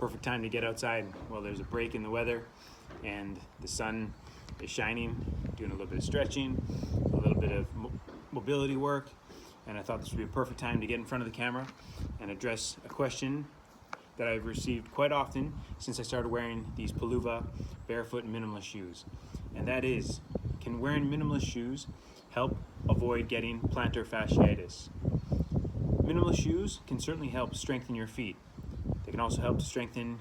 perfect time to get outside. Well, there's a break in the weather and the sun is shining, doing a little bit of stretching, a little bit of mobility work, and I thought this would be a perfect time to get in front of the camera and address a question that I've received quite often since I started wearing these Paluva barefoot minimalist shoes. And that is, can wearing minimalist shoes help avoid getting plantar fasciitis? Minimalist shoes can certainly help strengthen your feet. They can also help to strengthen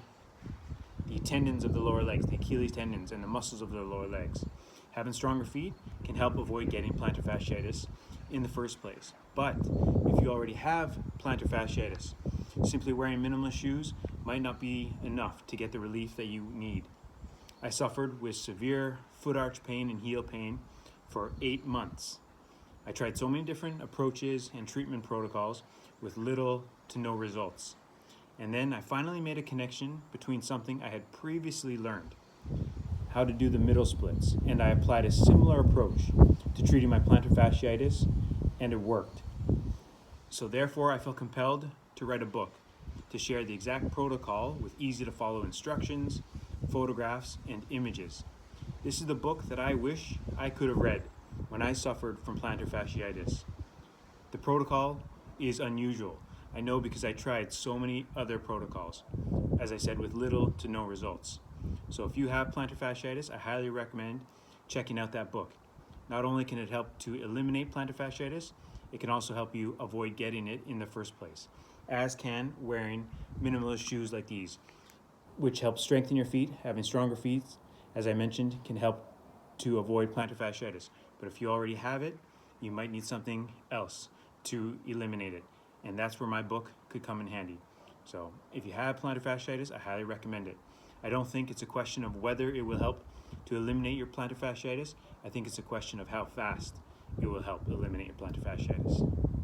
the tendons of the lower legs, the Achilles tendons and the muscles of the lower legs. Having stronger feet can help avoid getting plantar fasciitis in the first place. But if you already have plantar fasciitis, simply wearing minimalist shoes might not be enough to get the relief that you need. I suffered with severe foot arch pain and heel pain for 8 months. I tried so many different approaches and treatment protocols with little to no results. And then I finally made a connection between something I had previously learned, how to do the middle splits, and I applied a similar approach to treating my plantar fasciitis, and it worked. So therefore, I felt compelled to write a book to share the exact protocol with easy to follow instructions, photographs, and images. This is the book that I wish I could have read when I suffered from plantar fasciitis. The protocol is unusual. I know because I tried so many other protocols, as I said, with little to no results. So if you have plantar fasciitis, I highly recommend checking out that book. Not only can it help to eliminate plantar fasciitis, it can also help you avoid getting it in the first place, as can wearing minimalist shoes like these, which help strengthen your feet. Having stronger feet, as I mentioned, can help to avoid plantar fasciitis. But if you already have it, you might need something else to eliminate it. And that's where my book could come in handy. So if you have plantar fasciitis, I highly recommend it. I don't think it's a question of whether it will help to eliminate your plantar fasciitis. I think it's a question of how fast it will help eliminate your plantar fasciitis.